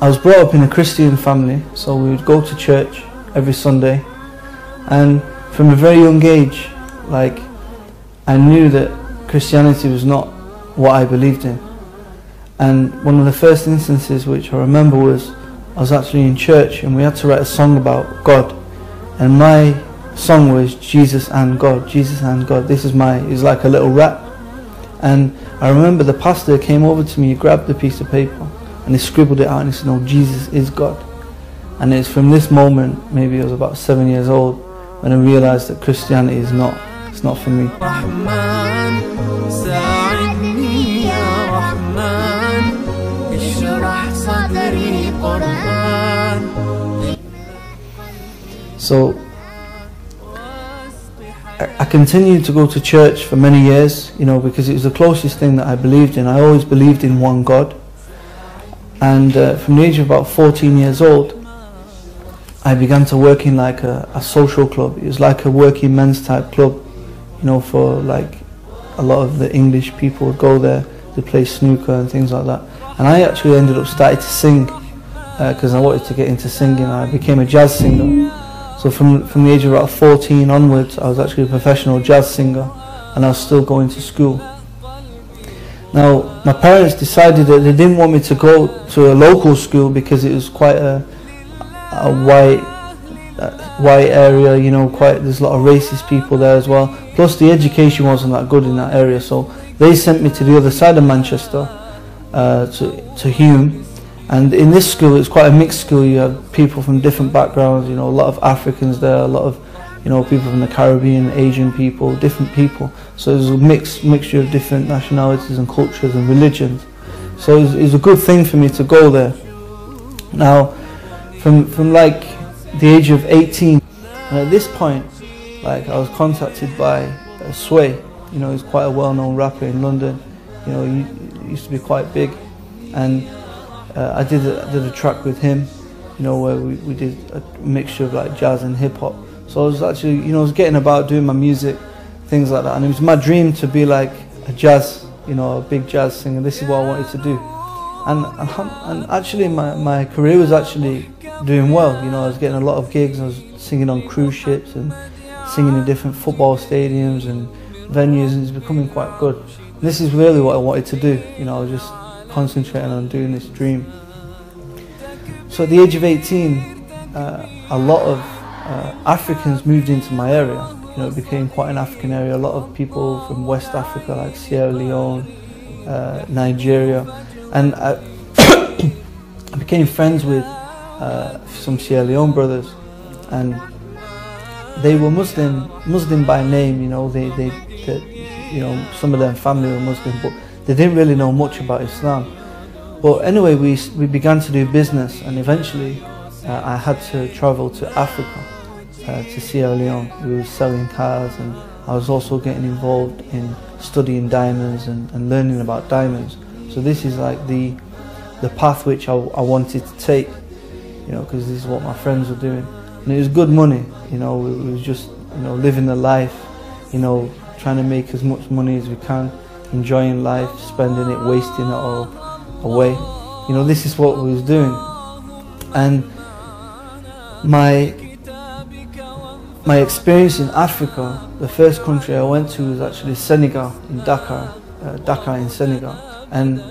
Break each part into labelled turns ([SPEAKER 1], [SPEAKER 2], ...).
[SPEAKER 1] I was brought up in a Christian family, so we would go to church every Sunday, and from a very young age, like, I knew that Christianity was not what I believed in. And one of the first instances which I remember was I was actually in church and we had to write a song about God, and my song was Jesus and God, Jesus and God. This is it was like a little rap. And I remember the pastor came over to me, he grabbed a piece of paper and he scribbled it out and he said, "No, Jesus is God." And it's from this moment, maybe I was about 7 years old, when I realized that Christianity is it's not for me. So I continued to go to church for many years, because it was the closest thing that I believed in. I always believed in one God. And from the age of about 14 years old, I began to work in like a social club. It was like a working men's type club, for like a lot of the English people would go there to play snooker and things like that. And I actually ended up starting to sing because I wanted to get into singing. I became a jazz singer. So from the age of about 14 onwards, I was actually a professional jazz singer, and I was still going to school. Now, my parents decided that they didn't want me to go to a local school because it was quite a white area, there's a lot of racist people there as well. Plus the education wasn't that good in that area, so they sent me to the other side of Manchester, to Hume. And in this school, it's quite a mixed school. You have people from different backgrounds, a lot of Africans there, a lot of, people from the Caribbean, Asian people, different people. So there's a mixture of different nationalities and cultures and religions. So it was a good thing for me to go there. Now, from like the age of 18, and at this point, like, I was contacted by Sway. He's quite a well-known rapper in London. He used to be quite big, and I did a track with him, where we did a mixture of like jazz and hip hop. So I was actually, I was getting about doing my music, things like that, and it was my dream to be like a jazz, a big jazz singer. This is what I wanted to do, and actually my career was actually doing well. I was getting a lot of gigs. I was singing on cruise ships and singing in different football stadiums and venues, and it's becoming quite good. And this is really what I wanted to do. I was just concentrating on doing this dream. So at the age of 18, a lot of Africans moved into my area. It became quite an African area. A lot of people from West Africa, like Sierra Leone, Nigeria, and I became friends with some Sierra Leone brothers, and they were Muslim by name. Some of their family were Muslim, but they didn't really know much about Islam. But anyway, we began to do business, and eventually I had to travel to Africa, to Sierra Leone. We were selling cars, and I was also getting involved in studying diamonds and learning about diamonds. So this is like the path which I wanted to take, because this is what my friends were doing. And it was good money, it was just, living the life, trying to make as much money as we can, enjoying life, spending it, wasting it all away. This is what we was doing. And my experience in Africa, the first country I went to was actually Senegal, in Dakar in Senegal. And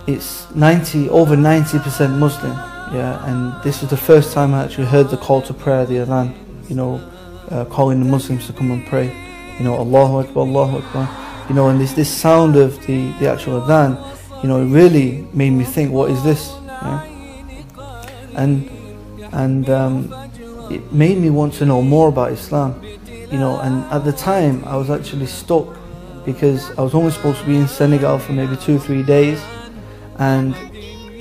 [SPEAKER 1] it's over 90% Muslim, and this was the first time I actually heard the call to prayer, the adhan, calling the Muslims to come and pray, Allahu Akbar, Allahu Akbar, and this sound of the actual adhan, it really made me think, what is this? And it made me want to know more about Islam, and at the time I was actually stuck because I was only supposed to be in Senegal for maybe 2-3 days, and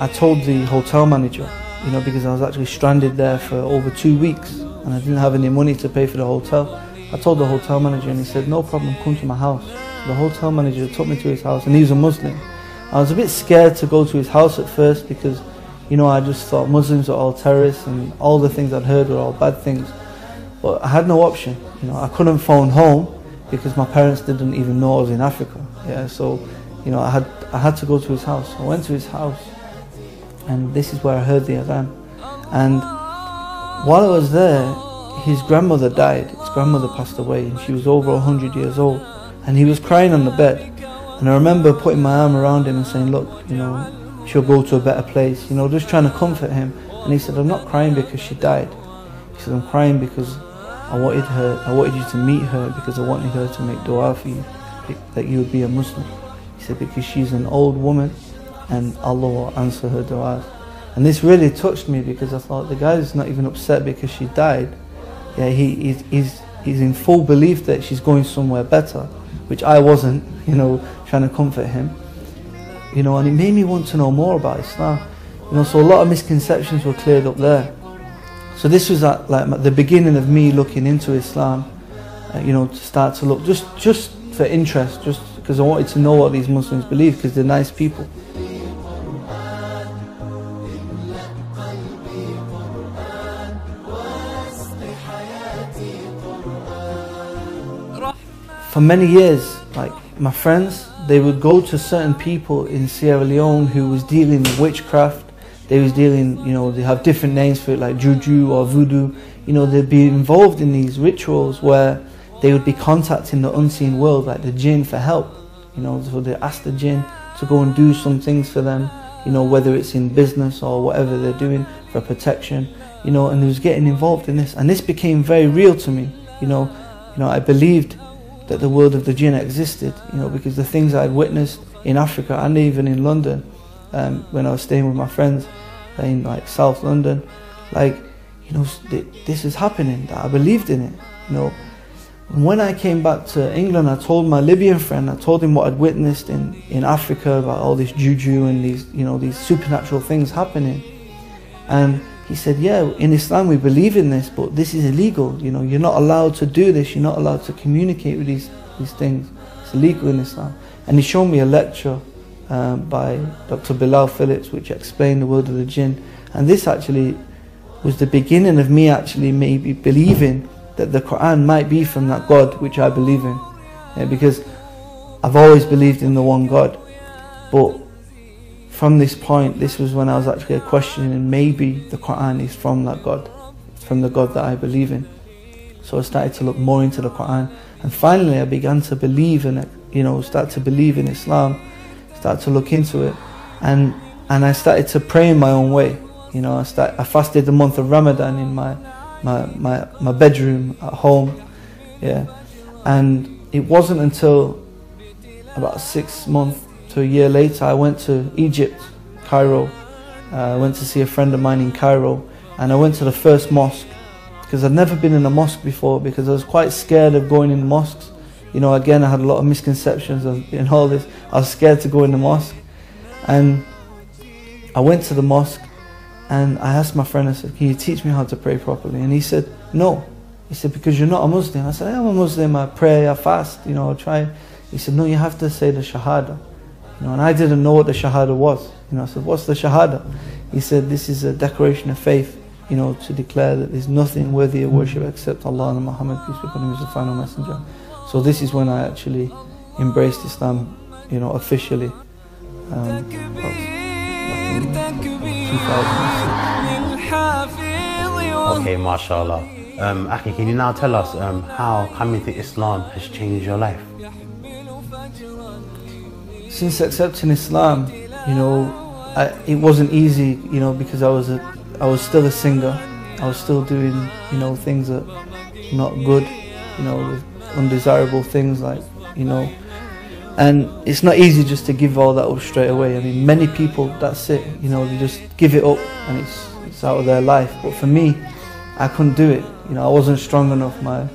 [SPEAKER 1] I told the hotel manager, because I was actually stranded there for over 2 weeks and I didn't have any money to pay for the hotel. I told the hotel manager, and he said, "No problem, come to my house." The hotel manager took me to his house, and he was a Muslim. I was a bit scared to go to his house at first because, I just thought Muslims are all terrorists and all the things I'd heard were all bad things. But I had no option. I couldn't phone home because my parents didn't even know I was in Africa. So, I had to go to his house. I went to his house, and this is where I heard the adhan. And while I was there, his grandmother died. His grandmother passed away, and she was over 100 years old, and he was crying on the bed. And I remember putting my arm around him and saying, look, you know, she'll go to a better place, you know, just trying to comfort him. And he said, I'm not crying because she died. He said, I'm crying because I wanted you to meet her, because I wanted her to make dua for you, that you would be a Muslim. He said, because she's an old woman and Allah will answer her du'as. And this really touched me, because I thought, the guy's not even upset because she died. Yeah, he's in full belief that she's going somewhere better, which I wasn't, you know, trying to comfort him. You know, and it made me want to know more about Islam. You know, so a lot of misconceptions were cleared up there. So this was like the beginning of me looking into Islam, you know, to start to look, just for interest, just because I wanted to know what these Muslims believe, because they're nice people. For many years, like my friends, they would go to certain people in Sierra Leone who was dealing with witchcraft. They was dealing, you know, they have different names for it, like juju or voodoo. You know, they'd be involved in these rituals where they would be contacting the unseen world, like the jinn, for help. You know, so they ask the jinn to go and do some things for them, you know, whether it's in business or whatever they're doing for protection, you know, and they was getting involved in this. And this became very real to me, you know, I believed that the world of the jinn existed, you know, because the things I'd witnessed in Africa and even in London, when I was staying with my friends in like South London, like, you know, this is happening, that I believed in it, you know. And when I came back to England, I told my Libyan friend, I told him what I'd witnessed in Africa about all this juju and these, you know, these supernatural things happening. And he said, yeah, in Islam we believe in this, but this is illegal, you know, you're not allowed to do this, you're not allowed to communicate with these things. It's illegal in Islam. And he showed me a lecture by Dr. Bilal Phillips, which explained the world of the jinn. And this actually was the beginning of me actually maybe believing that the Quran might be from that God which I believe in. Yeah, because I've always believed in the one God. But from this point, this was when I was actually questioning, maybe the Quran is from that God, from the God that I believe in. So I started to look more into the Quran. And finally I began to believe in it, you know, start to believe in Islam, start to look into it. And I started to pray in my own way. You know, I fasted the month of Ramadan in my bedroom at home, yeah. And it wasn't until about 6 months to a year later I went to Egypt, Cairo. I went to see a friend of mine in Cairo, and I went to the first mosque, because I'd never been in a mosque before, because I was quite scared of going in mosques. You know, again, I had a lot of misconceptions in all this. I was scared to go in the mosque. And I went to the mosque, and I asked my friend, I said, can you teach me how to pray properly? And he said, no. He said, because you're not a Muslim. I said, I'm a Muslim, I pray, I fast, you know, I try. He said, no, you have to say the Shahada. You know, and I didn't know what the Shahada was. You know, I said, what's the Shahada? He said, this is a declaration of faith, you know, to declare that there's nothing worthy of worship except Allah and Muhammad, peace be upon him, is the final messenger. So this is when I actually embraced Islam, you know, officially. That was back in 2006.
[SPEAKER 2] Okay, mashallah. Aki, can you now tell us how coming to Islam has changed your life?
[SPEAKER 1] Since accepting Islam, you know, it wasn't easy, you know, because I was still a singer. I was still doing, you know, things that are not good, you know, undesirable things, like, you know. And it's not easy just to give all that up straight away. I mean, many people, that's it, you know, they just give it up and it's out of their life. But for me, I couldn't do it. You know, I wasn't strong enough. My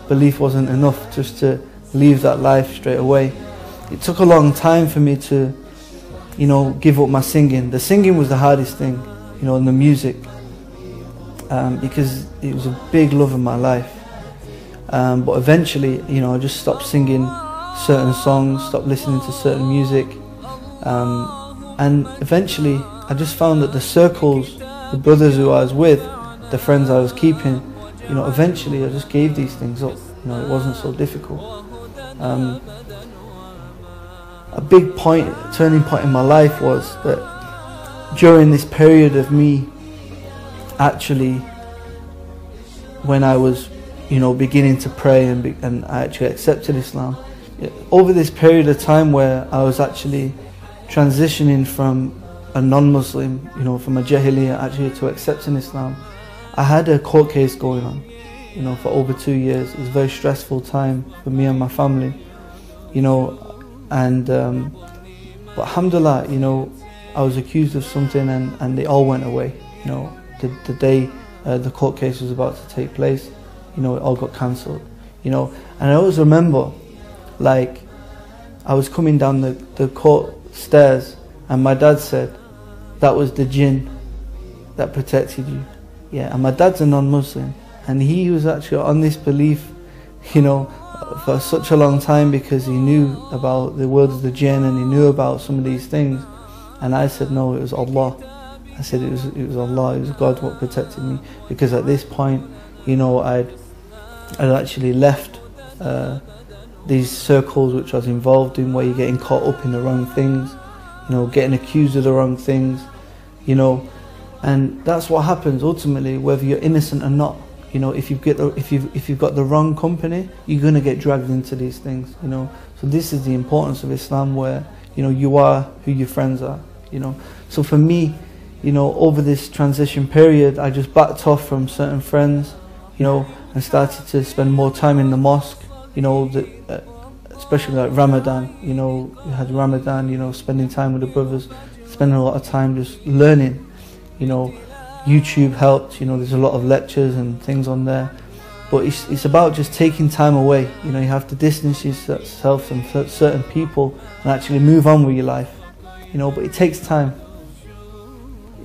[SPEAKER 1] belief wasn't enough just to leave that life straight away. It took a long time for me to, you know, give up my singing. The singing was the hardest thing, you know, and the music, because it was a big love of my life. But eventually, you know, I just stopped singing certain songs, stopped listening to certain music, and eventually I just found that the circles, the brothers who I was with, the friends I was keeping, you know, eventually I just gave these things up. You know, it wasn't so difficult. A big turning point in my life was that during this period of me actually, when I was, beginning to pray and I actually accepted Islam, over this period of time where I was actually transitioning from a non-Muslim, from a Jahiliyyah actually to accepting Islam, I had a court case going on, for over 2 years. It was a very stressful time for me and my family, but alhamdulillah, I was accused of something and it all went away. The day the court case was about to take place, it all got cancelled, and I always remember, like, I was coming down the court stairs and my dad said, that was the jinn that protected you. Yeah, and my dad's a non-Muslim and he was actually on this belief, for such a long time, because he knew about the world of the jinn and he knew about some of these things. And I said, no, it was Allah. I said it was Allah, it was God what protected me, because at this point, I'd actually left these circles which I was involved in, where you're getting caught up in the wrong things, getting accused of the wrong things, and that's what happens ultimately, whether you're innocent or not. If you've got the wrong company, you're gonna get dragged into these things. So this is the importance of Islam, where you are who your friends are. So for me, over this transition period, I just backed off from certain friends, and started to spend more time in the mosque. Especially like Ramadan. We had Ramadan. Spending time with the brothers, spending a lot of time just learning. YouTube helped. There's a lot of lectures and things on there, but it's about just taking time away. You have to distance yourself from certain people and actually move on with your life. But it takes time.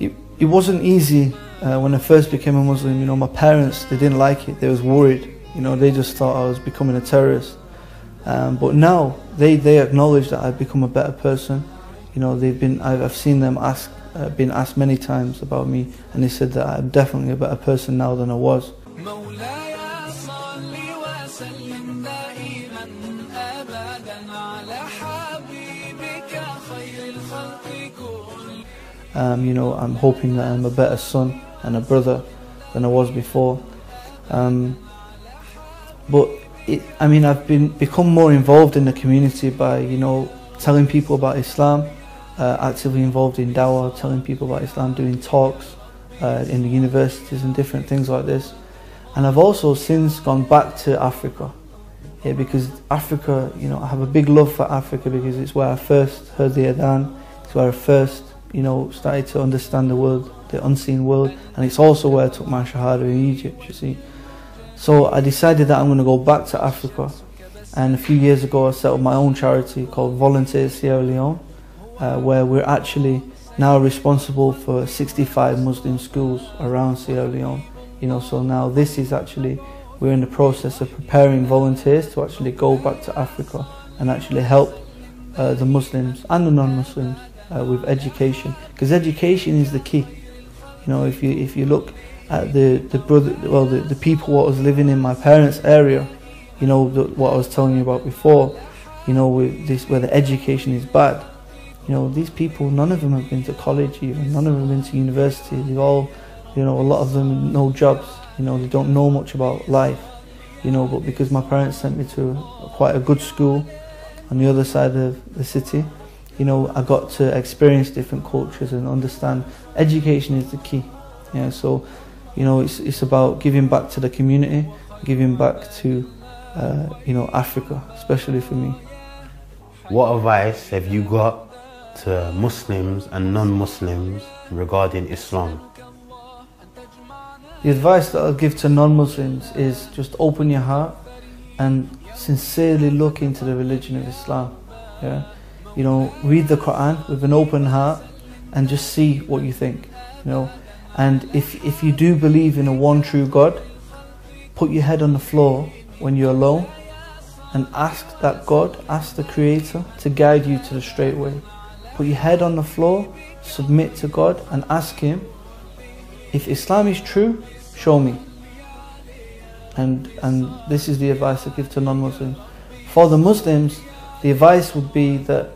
[SPEAKER 1] It wasn't easy when I first became a Muslim. My parents, they didn't like it. They was worried. They just thought I was becoming a terrorist. But now they acknowledge that I've become a better person. I've seen them been asked many times about me, and they said that I'm definitely a better person now than I was. I'm hoping that I'm a better son and a brother than I was before. But I've become more involved in the community by telling people about Islam, actively involved in dawah, telling people about Islam, doing talks in the universities and different things like this. And I've also since gone back to Africa, because Africa, I have a big love for Africa, because it's where I first heard the adhan, it's where I first started to understand the world, the unseen world, and it's also where I took my shahada in Egypt, you see. So I decided that I'm going to go back to Africa, and a few years ago I set up my own charity called Volunteers Sierra Leone, where we're actually now responsible for 65 Muslim schools around Sierra Leone. So now this is actually, we're in the process of preparing volunteers to actually go back to Africa and actually help the Muslims and the non-Muslims with education, because education is the key. If you look at the people what was living in my parents' area, what I was telling you about before, where the education is bad. These people, none of them have been to college even, none of them have been to university. They've all, a lot of them no jobs. They don't know much about life. But because my parents sent me to quite a good school on the other side of the city, I got to experience different cultures and understand education is the key. So it's about giving back to the community, giving back to Africa, especially for me.
[SPEAKER 2] What advice have you got to Muslims and non-Muslims regarding Islam?
[SPEAKER 1] The advice that I'll give to non-Muslims is just open your heart and sincerely look into the religion of Islam. Read the Quran with an open heart and just see what you think. And if you do believe in a one true God, put your head on the floor when you're alone and ask that God, ask the Creator to guide you to the straight way. Put your head on the floor, submit to God and ask Him, if Islam is true, show me. And this is the advice I give to non-Muslims. For the Muslims, the advice would be that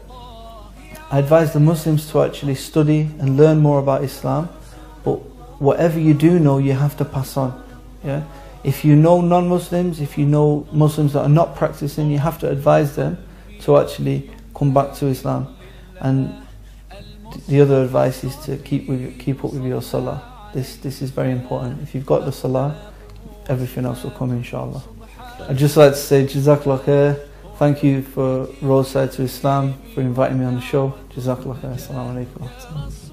[SPEAKER 1] I advise the Muslims to actually study and learn more about Islam, but whatever you do know, you have to pass on. Yeah? If you know non-Muslims, if you know Muslims that are not practicing, you have to advise them to actually come back to Islam. And the other advice is to keep up with your salah. This is very important. If you've got the salah, everything else will come, inshallah. I'd just like to say Jazakallah khair. Thank you for Roadside to Islam for inviting me on the show. Jazakallah khair. Assalamu alaikum.